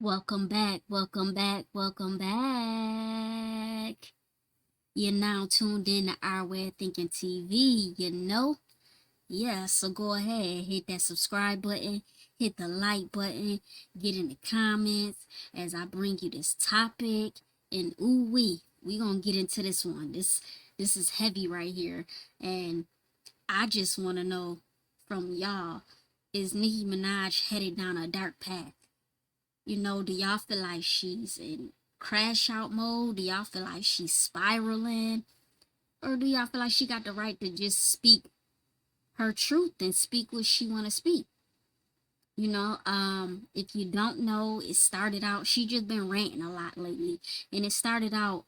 Welcome back, welcome back, welcome back. You're now tuned in to Our Way of Thinking TV. Yeah, so go ahead, hit that subscribe button, hit the like button, get in the comments as I bring you this topic. And ooh we gonna get into this one. This is heavy right here. And I just wanna know from y'all, is Nicki Minaj headed down a dark path? Do y'all feel like she's in crash out mode? Do y'all feel like she's spiraling? Or do y'all feel like she got the right to just speak her truth and speak what she want to speak? If you don't know, it started out, she just been ranting a lot lately. And it started out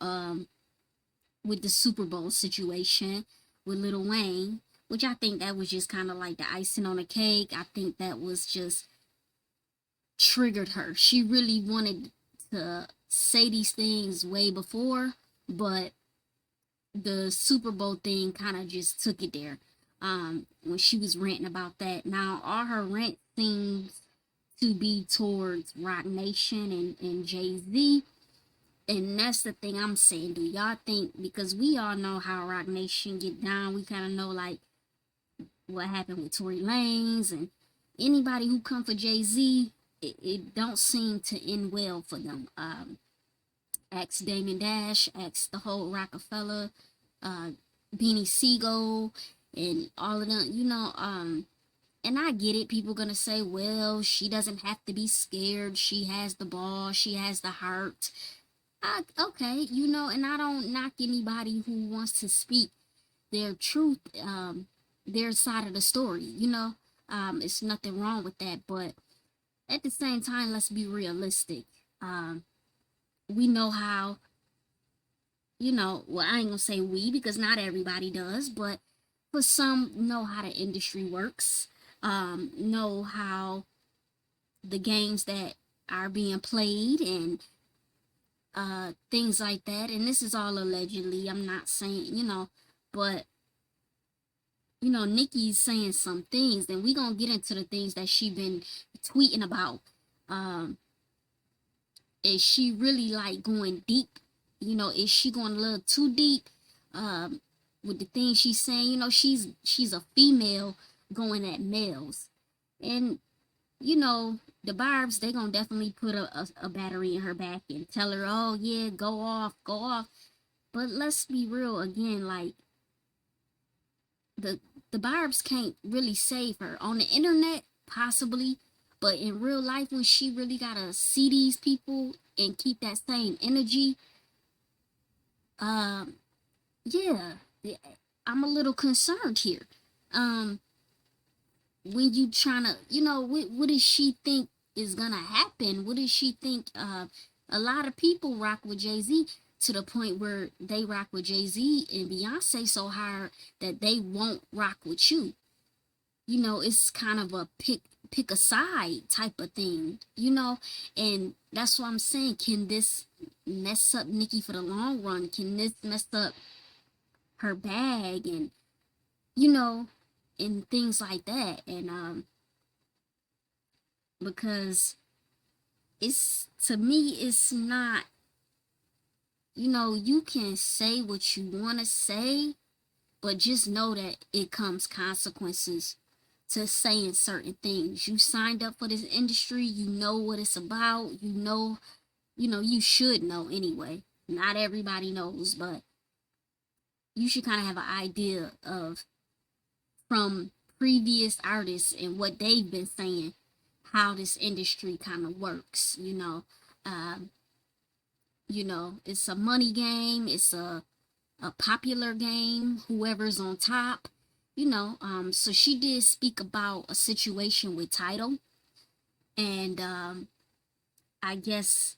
with the Super Bowl situation with Lil Wayne, which I think that was just kind of like the icing on the cake. I think that was just triggered her. She really wanted to say these things way before, but the Super Bowl thing kind of just took it there. When she was ranting about that. Now, all her rant seems to be towards Rock Nation and Jay Z. And that's the thing I'm saying. Do y'all think, because we all know how Rock Nation get down, we kind of know like what happened with Tory Lanez and anybody who come for Jay Z, it don't seem to end well for them. Ask Damon Dash, ask the whole Rockefeller, uh, Beanie Siegel, and all of them. And I get it. People gonna say, well, she doesn't have to be scared. She has the ball. She has the heart. Okay, and I don't knock anybody who wants to speak their truth, their side of the story. It's nothing wrong with that, but at the same time, let's be realistic. We know how, well, I ain't gonna say we because not everybody does, but for some, know how the industry works, know how the games that are being played and things like that. And this is all allegedly. I'm not saying, but Nicki's saying some things, and we gonna get into the things that she been tweeting about. Um, is she really like going deep? Is she going a little too deep? With the things she's saying, she's a female going at males, and the barbs, they gonna definitely put a battery in her back and tell her, oh yeah, go off, go off. But let's be real again, like the the barbs can't really save her on the internet, possibly, but in real life, when she really gotta see these people and keep that same energy, um, yeah, I'm a little concerned here. Um, when you trying to, what does she think is gonna happen? What does she think? A lot of people rock with Jay Z to the point where they rock with Jay Z and Beyonce so hard that they won't rock with you. It's kind of a pick a side type of thing. And that's what I'm saying. Can this mess up Nicki for the long run? Can this mess up her bag and you know and things like that? And because it's, to me, it's not, you can say what you want to say, but just know that it comes consequences to saying certain things. You signed up for this industry, you know what it's about, you should know anyway. Not everybody knows, but you should kind of have an idea of, from previous artists and what they've been saying, how this industry kind of works. Um, it's a money game, it's a popular game, whoever's on top. So she did speak about a situation with Title, and I guess,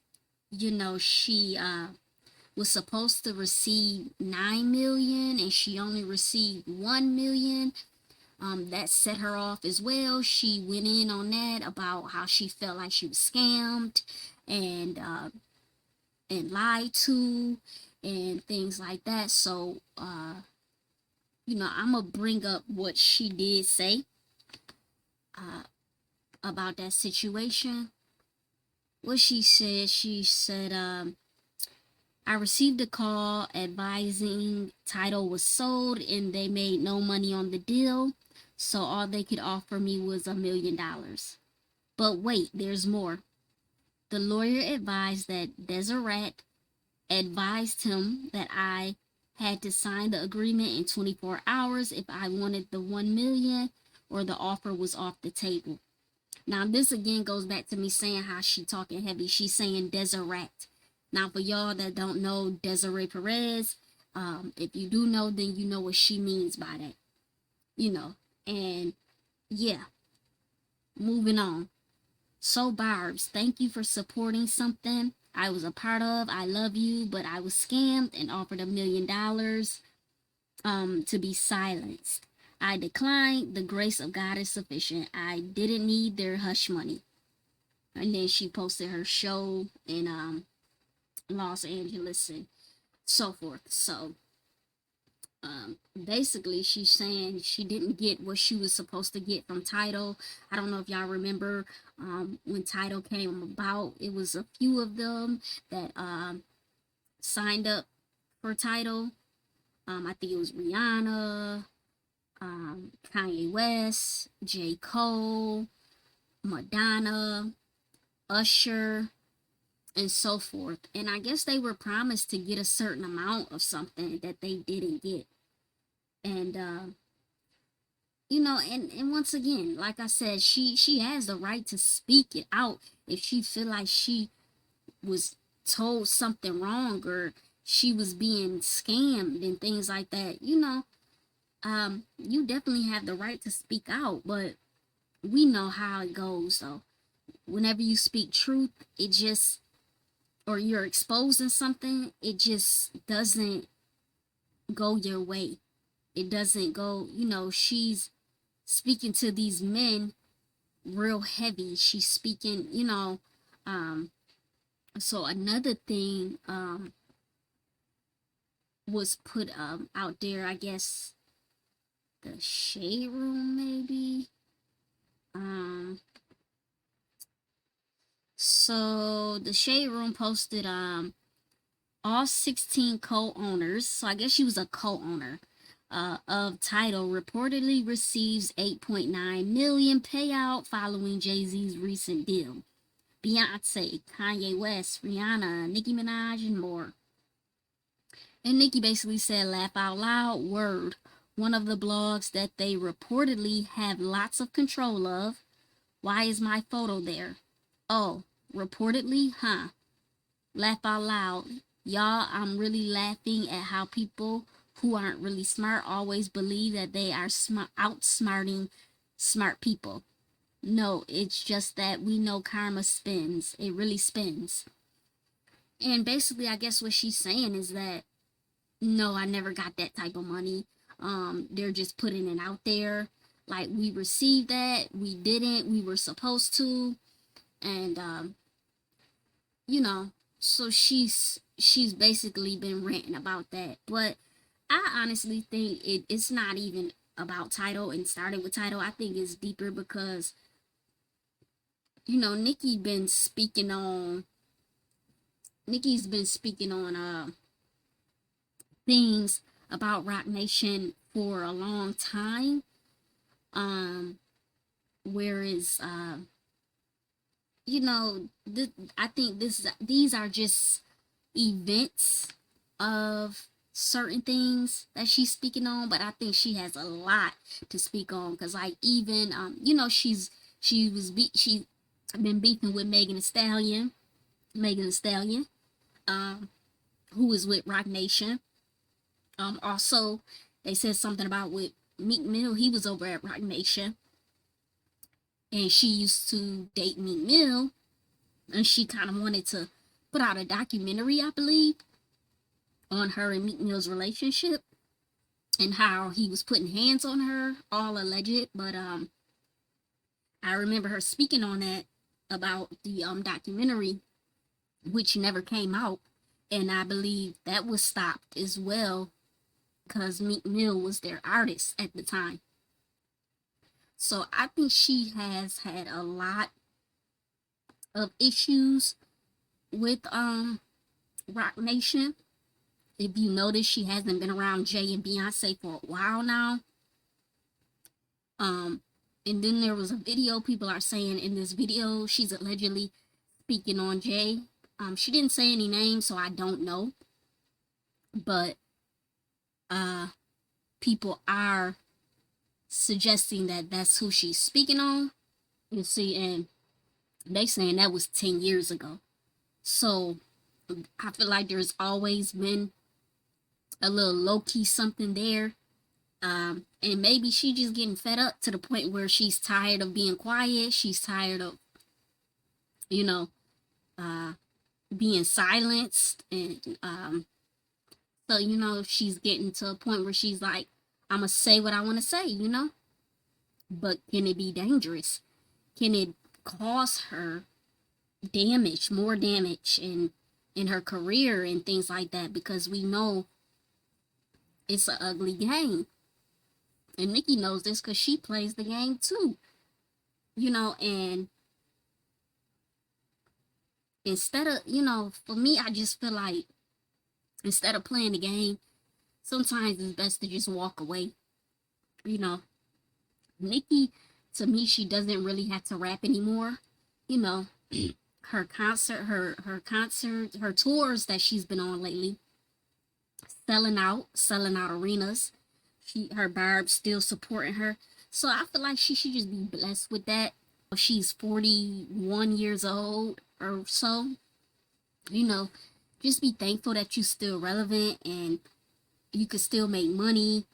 she was supposed to receive 9 million and she only received 1 million. That set her off as well. She went in on that about how she felt like she was scammed and lied to and things like that. So I'm gonna bring up what she did say uh, about that situation. what she said, I received a call advising Tidal was sold and they made no money on the deal, so all they could offer me was $1 million. But wait, there's more. The lawyer advised that Deseret advised him that I had to sign the agreement in 24 hours if I wanted the 1 million or the offer was off the table. Now this again goes back to me saying how she talking heavy. She's saying Deseret. Now for y'all that don't know Desiree Perez, if you do know, then you know what she means by that. You know. And yeah, moving on. So Barbs, thank you for supporting something I was a part of. I love you, but I was scammed and offered $1 million to be silenced. I declined. The grace of God is sufficient. I didn't need their hush money. And then she posted her show in Los Angeles and so forth. So basically she's saying she didn't get what she was supposed to get from Tidal. I don't know if y'all remember when Tidal came about, it was a few of them that signed up for Tidal. I think it was Rihanna, Kanye West, J. Cole, Madonna, Usher, and so forth. And I guess they were promised to get a certain amount of something that they didn't get. And you know, and once again, like I said, she has the right to speak it out if she feel like she was told something wrong or she was being scammed and things like that. You know, you definitely have the right to speak out, but we know how it goes though. Whenever you speak truth, it just, or you're exposing something, it just doesn't go your way. It doesn't go, you know, she's speaking to these men real heavy. She's speaking, you know, so another thing was put out there, I guess the shade room maybe. So the shade room posted all 16 co-owners, so I guess she was a co-owner of Tidal, reportedly receives 8.9 million payout following Jay-Z's recent deal. Beyonce, Kanye West, Rihanna, Nicki Minaj, and more. And Nicki basically said, laugh out loud, word. One of the blogs that they reportedly have lots of control of. Why is my photo there? Oh, reportedly, huh? Laugh out loud. Y'all, I'm really laughing at how people who aren't really smart always believe that they are outsmarting smart people. No, it's just that we know karma spins. It really spins. And basically, I guess what she's saying is that, no, I never got that type of money. They're just putting it out there. Like, we received that, we didn't, we were supposed to. And, you know, so she's basically been ranting about that. But I honestly think it's not even about Tidal and started with Tidal. I think it's deeper because, you know, Nicki's been speaking on things about Rock Nation for a long time. Whereas you know, I think these are just events of certain things that she's speaking on, but I think she has a lot to speak on because, like, even you know, she's been beefing with Megan Thee Stallion, who is with Rock Nation. Also, they said something about with Meek Mill. He was over at Rock Nation, and she used to date Meek Mill, and she kind of wanted to put out a documentary, I believe, on her and Meek Mill's relationship and how he was putting hands on her, all alleged. But I remember her speaking on that about the documentary, which never came out, and I believe that was stopped as well because Meek Mill was their artist at the time. So I think she has had a lot of issues with Rock Nation. If you notice, she hasn't been around Jay and Beyonce for a while now. Um, and then there was a video, people are saying in this video she's allegedly speaking on Jay. She didn't say any names, so I don't know. But people are suggesting that that's who she's speaking on. You see, and they saying that was 10 years ago. So I feel like there's always been a little low-key something there. And maybe she just getting fed up to the point where she's tired of being quiet. She's tired of, you know, being silenced. And so, she's getting to a point where she's like, I'm going to say what I want to say. But can it be dangerous? Can it cause her damage, more damage in her career and things like that? Because we know it's an ugly game. And Nicki knows this because she plays the game too. And instead of, for me, I just feel like instead of playing the game, sometimes it's best to just walk away. Nicki, to me, she doesn't really have to rap anymore. Her concerts, her tours that she's been on lately, selling out arenas. Her barb's still supporting her. So I feel like she should just be blessed with that. She's 41 years old or so. Just be thankful that you're still relevant and you can still make money.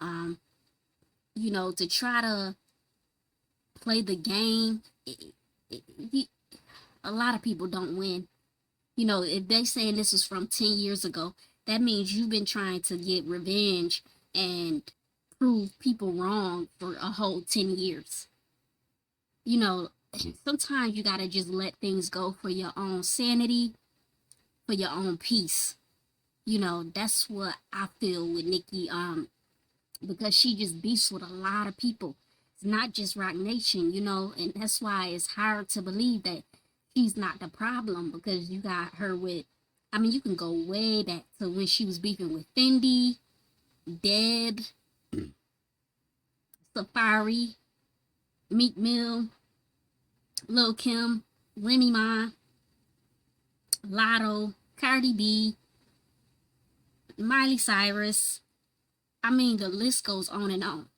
To try to play the game, a lot of people don't win. If they saying this was from 10 years ago, that means you've been trying to get revenge and prove people wrong for a whole 10 years. Sometimes you gotta just let things go for your own sanity, for your own peace. That's what I feel with Nicki, because she just beefs with a lot of people. It's not just Rock Nation, and that's why it's hard to believe that she's not the problem, because you got her with, you can go way back to when she was beefing with Fendi, Deb, Safari, Meek Mill, Lil Kim, Remy Ma, Lotto, Cardi B, Miley Cyrus. The list goes on and on.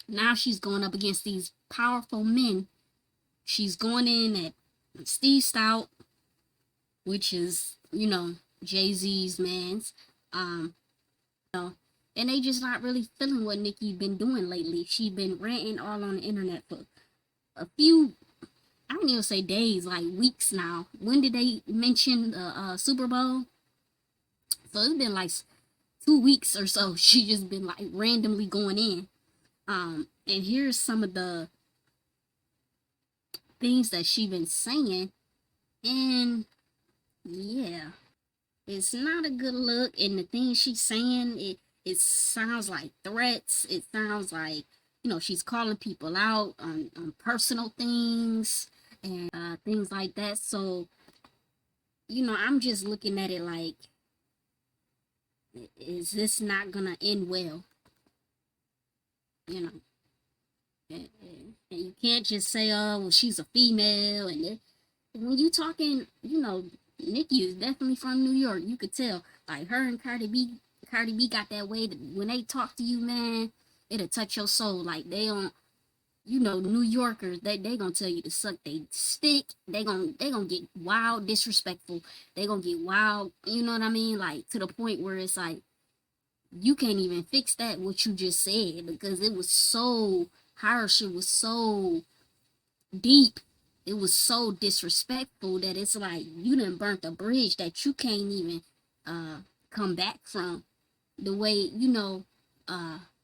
Now she's going up against these powerful men. She's going in at Steve Stout, which is, Jay-Z's man's. And they just not really feeling what Nicki been doing lately. She been ranting all on the internet for a few, I don't even say days, like weeks now. When did they mention the Super Bowl? So it's been like 2 weeks or so. She just been like randomly going in. And here's some of the things that she been saying. And yeah, it's not a good look. And the things she's saying, it sounds like threats. It sounds like, she's calling people out on personal things and things like that. So, I'm just looking at it like, is this not gonna end well? And you can't just say, oh, well, she's a female. And when you talking, Nicki is definitely from New York. You could tell, like her and Cardi B got that way that when they talk to you, man, it'll touch your soul. Like they don't, New Yorkers, they gonna tell you to suck they stick. They gonna get wild, disrespectful. They gonna get wild, you know what I mean? Like to the point where it's like you can't even fix that what you just said, because it was so harsh. It was so deep. It was so disrespectful that it's like you done burnt a bridge that you can't even come back from. The way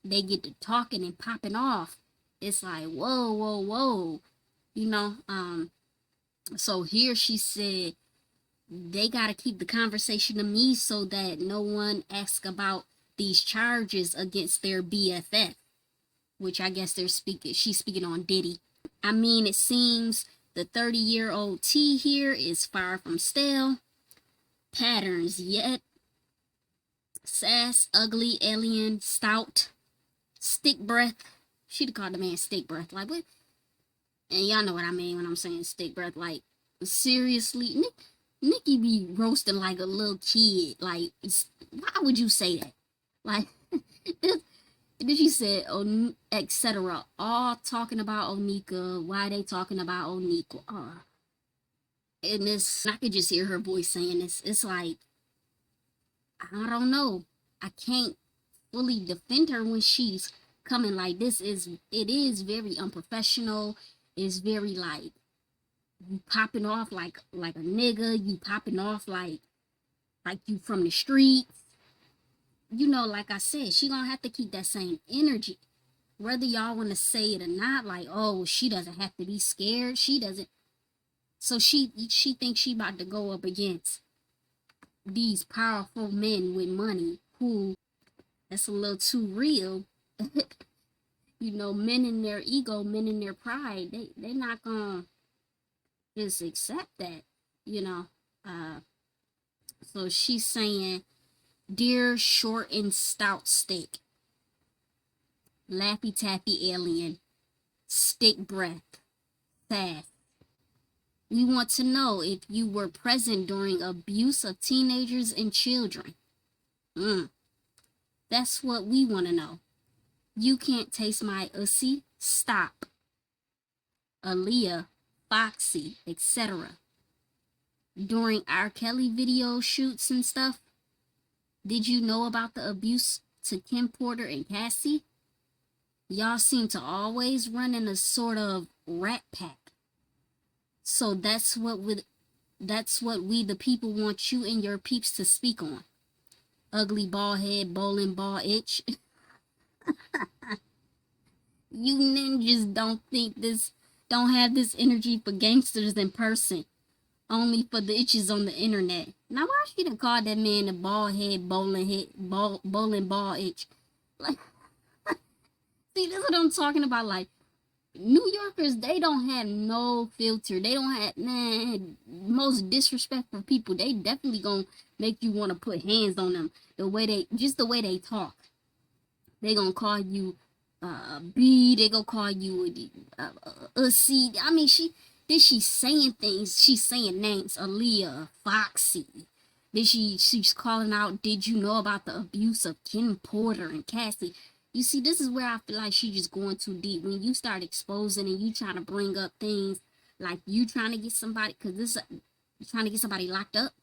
they get to talking and popping off, it's like whoa. So here she said they gotta keep the conversation to me so that no one asks about these charges against their BFF, which I guess she's speaking on Diddy. It seems The 30-year-old tea here is far from stale. Patterns yet. Sass, ugly, alien, stout, stick breath. She'd call the man stick breath. Like, what? And y'all know what I mean when I'm saying stick breath. Like, seriously, Nicki be roasting like a little kid. Like, why would you say that? Like, then she said, oh, etc. All talking about Onika. Why they talking about Onika? And this, I could just hear her voice saying this. It's like, I don't know. I can't fully defend her when she's coming like this. It is very unprofessional. It's very like you popping off like a nigga. You popping off like you from the streets. You know, like I said, she gonna have to keep that same energy. Whether y'all want to say it or not, like, oh, she doesn't have to be scared. She doesn't. So she thinks she about to go up against these powerful men with money who, that's a little too real. You know, men in their ego, men in their pride, they not gonna just accept that, you know. So she's saying, dear short and stout stick, Laffy Taffy alien, stick breath, fast. We want to know if you were present during abuse of teenagers and children. That's what we want to know. You can't taste my ussy. Stop. Aaliyah, Foxy, etc. During R. Kelly video shoots and stuff, did you know about the abuse to Kim Porter and Cassie? Y'all seem to always run in a sort of rat pack. So that's what we the people want you and your peeps to speak on. Ugly bald head, bowling ball itch. You ninjas don't have this energy for gangsters in person. Only for the itches on the internet. Now why she done called that man a bald head, bowling ball itch? Like, see, this is what I'm talking about. Like, New Yorkers, they don't have no filter. They don't have, man, most disrespectful people. They definitely gonna make you want to put hands on them. The way they talk. They gonna call you B. They gonna call you a C. I mean, she's saying things. She's saying names. Aaliyah, Foxy. Then she's calling out. Did you know about the abuse of Kim Porter and Cassie? You see, this is where I feel like she's just going too deep. When you start exposing and you trying to bring up things like you trying to get somebody, because this trying to get somebody locked up.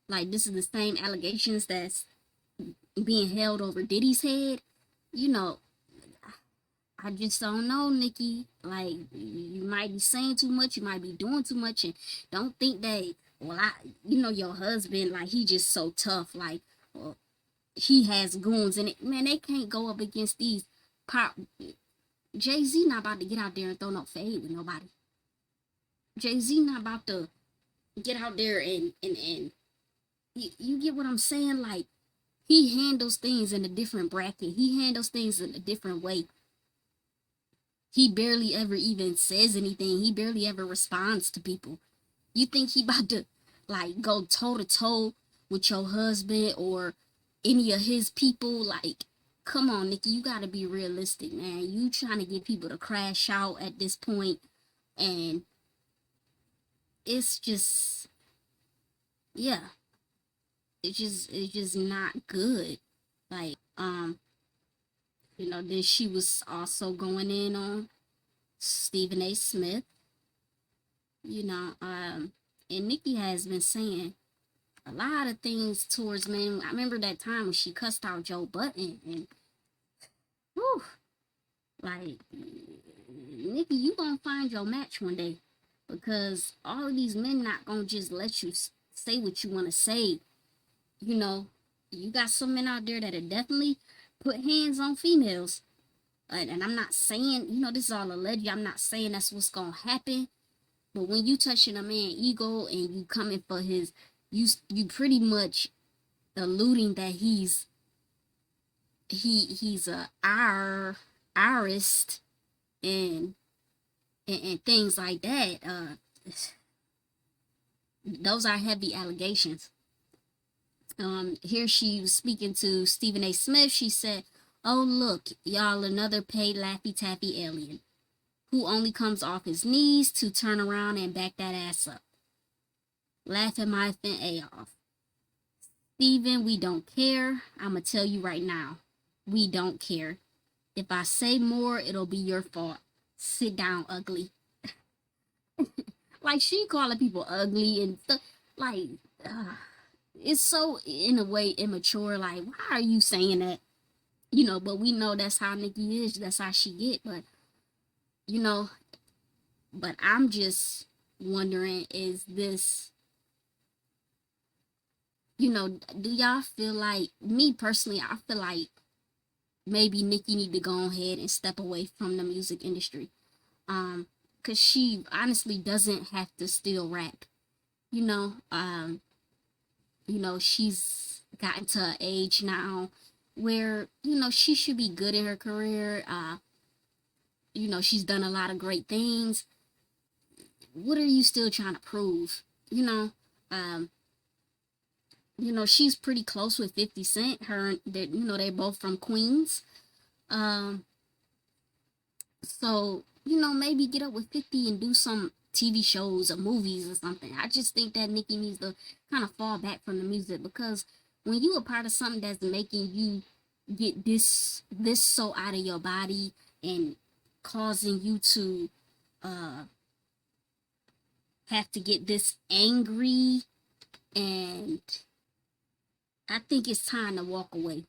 Like, this is the same allegations that's being held over Diddy's head. You know, I just don't know, Nicki. Like, you might be saying too much, you might be doing too much, and don't think that, well, your husband, like, he just so tough, like, well, he has goons, and man, they can't go up against these pop. Jay-Z not about to get out there and throw no fade with nobody. Jay-Z not about to get out there and you get what I'm saying? Like, he handles things in a different bracket. He handles things in a different way. He barely ever even says anything. He barely ever responds to people. You think he about to, like, go toe-to-toe with your husband or any of his people? Like, come on, Nicki, you gotta be realistic, man. You trying to get people to crash out at this point, and it's just, yeah, it's just not good. Like, then she was also going in on Stephen A. Smith, and Nicki has been saying a lot of things towards men. I remember that time when she cussed out Joe Budden, and whew, like, Nicki, you gonna find your match one day, because all of these men not gonna just let you say what you want to say. You got some men out there that are definitely put hands on females. And I'm not saying, this is all alleged. I'm not saying that's what's going to happen. But when you touching a man's ego and you coming for his, you pretty much alluding that he's a artist and things like that. those are heavy allegations. Here she was speaking to Stephen A. Smith. She said, "Oh look, y'all, another paid Laffy Taffy alien who only comes off his knees to turn around and back that ass up. Laughing my fin A off. Steven, we don't care. I'ma tell you right now. We don't care. If I say more, it'll be your fault. Sit down, ugly." Like, she calling people ugly and stuff. Like, it's so, in a way, immature. Like, why are you saying that? But we know that's how Nicki is. That's how she get. But, you know, but I'm just wondering, is this, do y'all feel like, me personally, I feel like maybe Nicki need to go ahead and step away from the music industry. Cause she honestly doesn't have to still rap. You know, um, she's gotten to an age now where, she should be good in her career. She's done a lot of great things. What are you still trying to prove? Um, she's pretty close with 50 Cent. They're both from Queens. Um, so, maybe get up with 50 and do some TV shows or movies or something. I just think that Nicki needs to kind of fall back from the music, because when you are part of something that's making you get this so out of your body and causing you to uh have to get this angry, and I think it's time to walk away.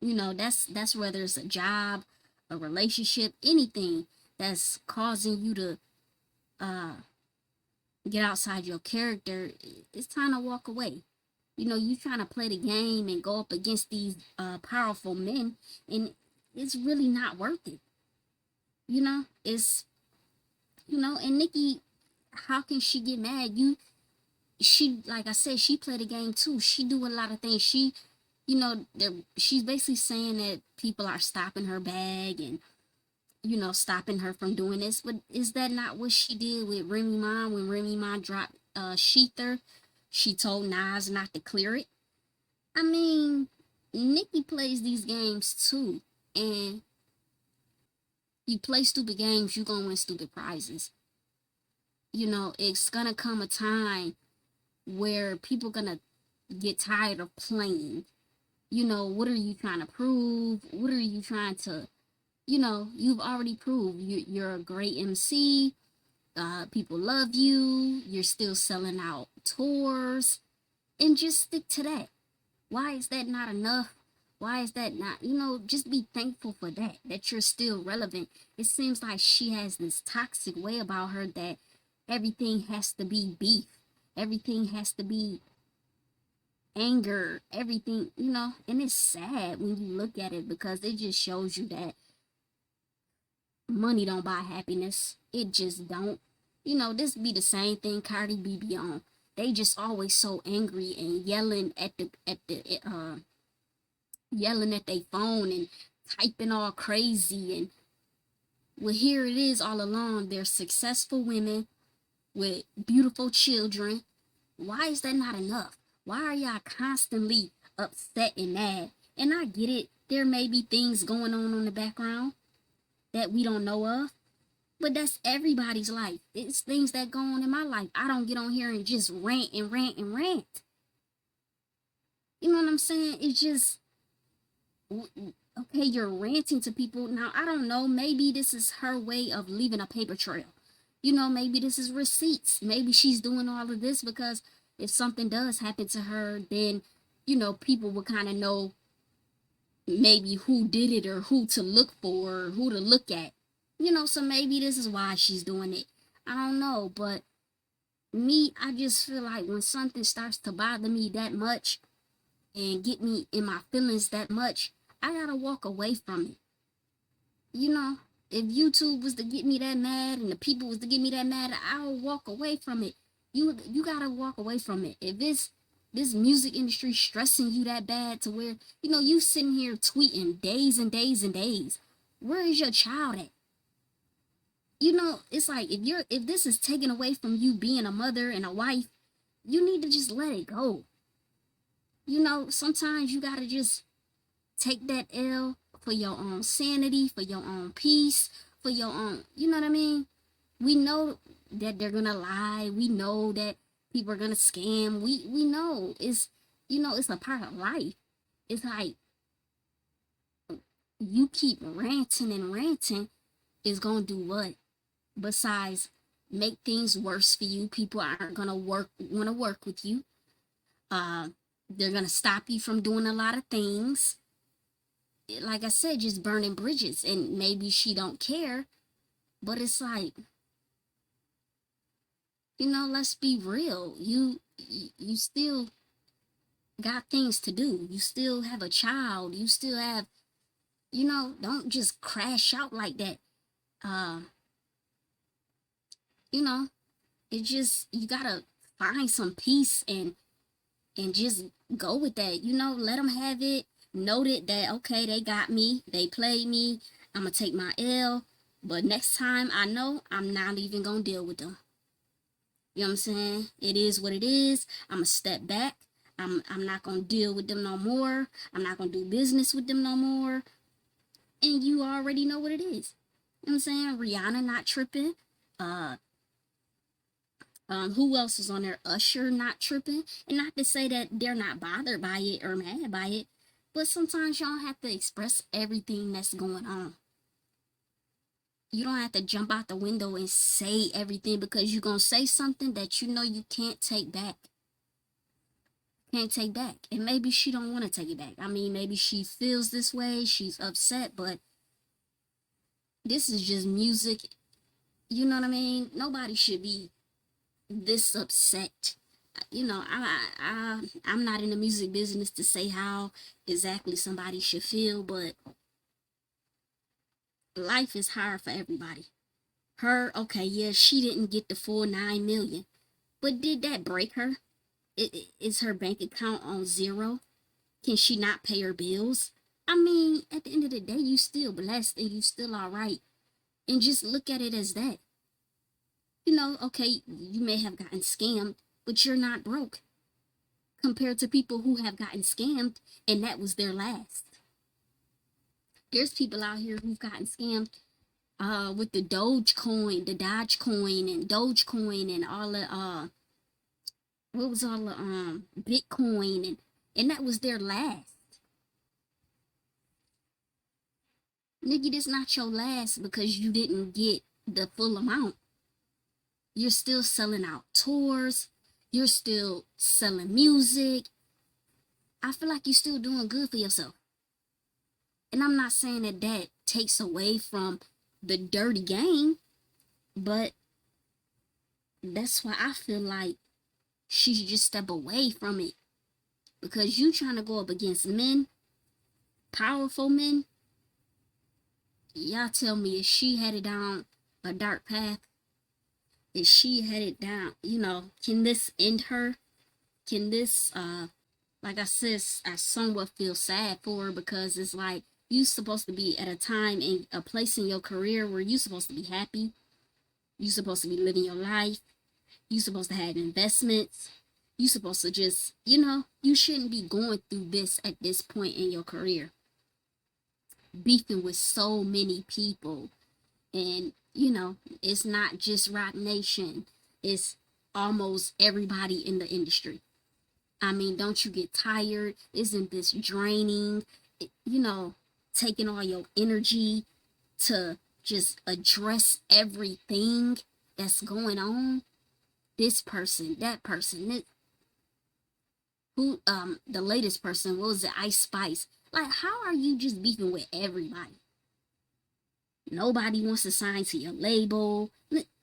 That's whether it's a job, a relationship, anything that's causing you to uh get outside your character. It's time to walk away. You trying to play the game and go up against these powerful men, and it's really not worth it. It's and Nicki, how can she get mad? She, like I said, she played the game too. She do a lot of things. She's basically saying that people are stopping her bag and stopping her from doing this. But is that not what she did with Remy Ma? When Remy Ma dropped Sheether, she told Nas not to clear it. I mean, Nicki plays these games too, and you play stupid games, you gonna win stupid prizes. It's gonna come a time where people gonna get tired of playing. What are you trying to prove? What are you trying to, you've already proved you're a great MC. People love you. You're still selling out tours, and just stick to that. Why is that not enough? Why is that not, just be thankful for that you're still relevant. It seems like she has this toxic way about her that everything has to be beef. Everything has to be anger, everything, and it's sad when you look at it, because it just shows you that money don't buy happiness. It just don't. This be the same thing Cardi B be on. They just always so angry and yelling at their phone and typing all crazy, and well, here it is all along. They're successful women with beautiful children. Why is that not enough? Why are y'all constantly upset and mad? And I get it. There may be things going on in the background that we don't know of. But that's everybody's life. It's things that go on in my life. I don't get on here and just rant and rant and rant. You know what I'm saying? It's just, okay, you're ranting to people. Now, I don't know. Maybe this is her way of leaving a paper trail. Maybe this is receipts. Maybe she's doing all of this because if something does happen to her, then, people will kind of know maybe who did it or who to look for or who to look at. So maybe this is why she's doing it. I don't know, but me, I just feel like when something starts to bother me that much and get me in my feelings that much, I gotta walk away from it. If YouTube was to get me that mad and the people was to get me that mad, I'll walk away from it. You gotta walk away from it. If it's this music industry stressing you that bad to where, you sitting here tweeting days and days and days, where is your child at? it's like if this is taken away from you being a mother and a wife, you need to just let it go. Sometimes you gotta just take that L for your own sanity, for your own peace, for your own, you know what I mean? We know that they're gonna lie. We know that people are gonna scam. We know it's a part of life. It's like you keep ranting and ranting is gonna do what? Besides make things worse for you. People aren't gonna wanna work with you. Uh they're gonna stop you from doing a lot of things. Like I said, just burning bridges, and maybe she don't care, but it's like, let's be real. You still got things to do. You still have a child. You still have, don't just crash out like that. Uh, you know, it just you gotta find some peace and just go with that. Let them have it. Note it that okay, they got me. They played me. I'm gonna take my L. But next time I know I'm not even gonna deal with them. You know what I'm saying? It is what it is. I'm gonna step back. I'm not gonna deal with them no more. I'm not gonna do business with them no more. And you already know what it is. You know what I'm saying? Rihanna not tripping. Uh who else is on there? Usher not tripping. And not to say that they're not bothered by it or mad by it, but sometimes y'all have to express everything that's going on. You don't have to jump out the window and say everything because you're gonna say something that you can't take back. Can't take back. And maybe she don't want to take it back. I mean, maybe she feels this way, she's upset, but this is just music. You know what I mean? Nobody should be this upset. I'm not in the music business to say how exactly somebody should feel, but life is hard for everybody. Her, okay, yeah, she didn't get the full 9 million, but did that break her? Is her bank account on zero? Can she not pay her bills? I mean, at the end of the day, you still blessed and you still all right. And just look at it as that. Okay, you may have gotten scammed, but you're not broke compared to people who have gotten scammed and that was their last. There's people out here who've gotten scammed with the Dogecoin and Dogecoin and all the what was all the Bitcoin and that was their last. Nigga, this not your last because you didn't get the full amount. You're still selling out tours. You're still selling music. I feel like you're still doing good for yourself. And I'm not saying that that takes away from the dirty game, but that's why I feel like she should just step away from it. Because you trying to go up against men, powerful men, y'all tell me, is she headed down a dark path? Is she headed down, can this end her? Can this, like I said, I somewhat feel sad for her because it's like you supposed to be at a time and a place in your career where you supposed to be happy. You supposed to be living your life. You supposed to have investments. You supposed to just, you shouldn't be going through this at this point in your career. Beefing with so many people. And, it's not just Rock Nation. It's almost everybody in the industry. I mean, don't you get tired? Isn't this draining? Taking all your energy to just address everything that's going on. This person, that person, the latest person, what was it, Ice Spice? Like, how are you just beefing with everybody? Nobody wants to sign to your label. And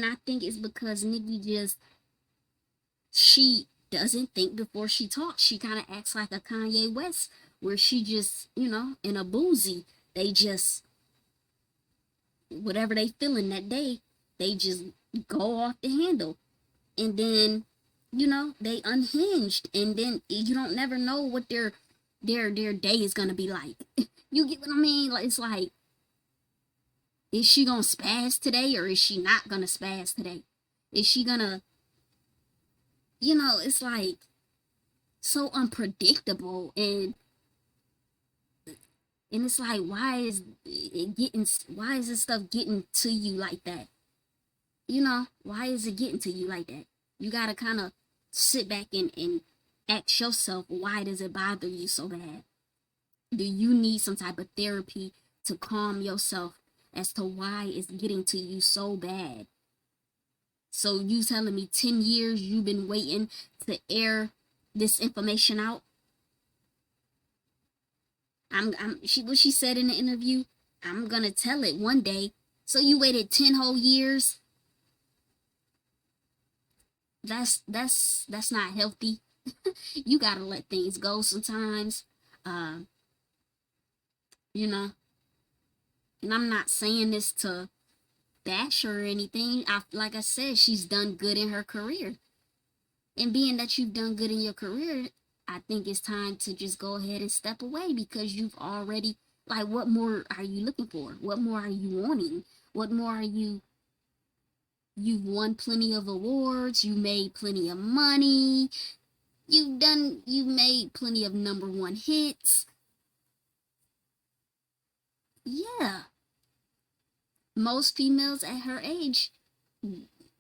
I think it's because Nicki she doesn't think before she talks. She kind of acts like a Kanye West, where she just, in a boozy, they just, whatever they feeling that day, they just go off the handle. And then, they unhinged. And then you don't never know what their day is going to be like. You get what I mean? Like, it's like, Is she gonna spaz today or is she not gonna spaz today? Is she gonna, it's like so unpredictable, and it's like, why is this stuff getting to you like that? Why is it getting to you like that? You gotta kind of sit back and ask yourself, why does it bother you so bad? Do you need some type of therapy to calm yourself as to why it's getting to you so bad? So you telling me 10 years you've been waiting to air this information out? What she said in the interview, I'm gonna tell it one day. So you waited 10 whole years? That's not healthy. You gotta let things go sometimes. Uh, you know, and I'm not saying this to bash her or anything. Like I said, she's done good in her career. And being that you've done good in your career, I think it's time to just go ahead and step away, because you've already, like, what more are you looking for? What more are you wanting? What more are you've won plenty of awards, you made plenty of money, you've made plenty of #1 hits. Yeah. Most females at her age,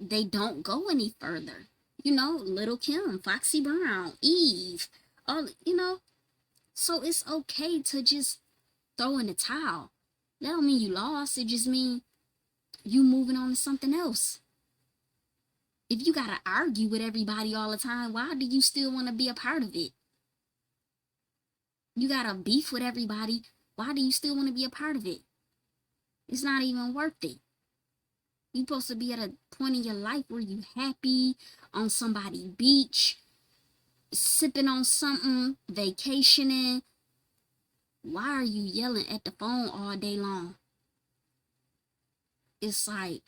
they don't go any further. Little Kim, Foxy Brown, Eve, all, so it's okay to just throw in the towel. That don't mean you lost. It just mean you moving on to something else. If you gotta argue with everybody all the time, why do you still want to be a part of it? You gotta beef with everybody, why do you still want to be a part of it? It's not even worth it. You're supposed to be at a point in your life where you happy on somebody's beach, sipping on something, vacationing. Why are you yelling at the phone all day long? It's like,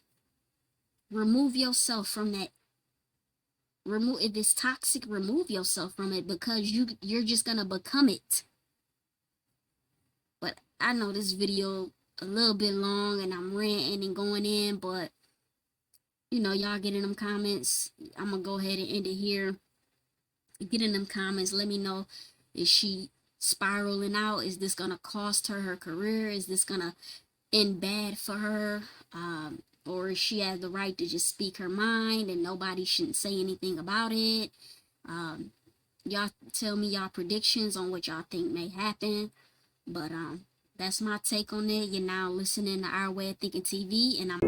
remove yourself from that. If it's toxic, remove yourself from it, because you're just gonna become it. But I know this video a little bit long and I'm ranting and going in, but y'all get in them comments. I'm gonna go ahead and end it here. Get in them comments, let me know, is she spiraling out? Is this gonna cost her career? Is this gonna end bad for her? Or she has the right to just speak her mind and nobody shouldn't say anything about it? Y'all tell me y'all predictions on what y'all think may happen. But that's my take on it. You're now listening to Our Way of Thinking TV, and I'm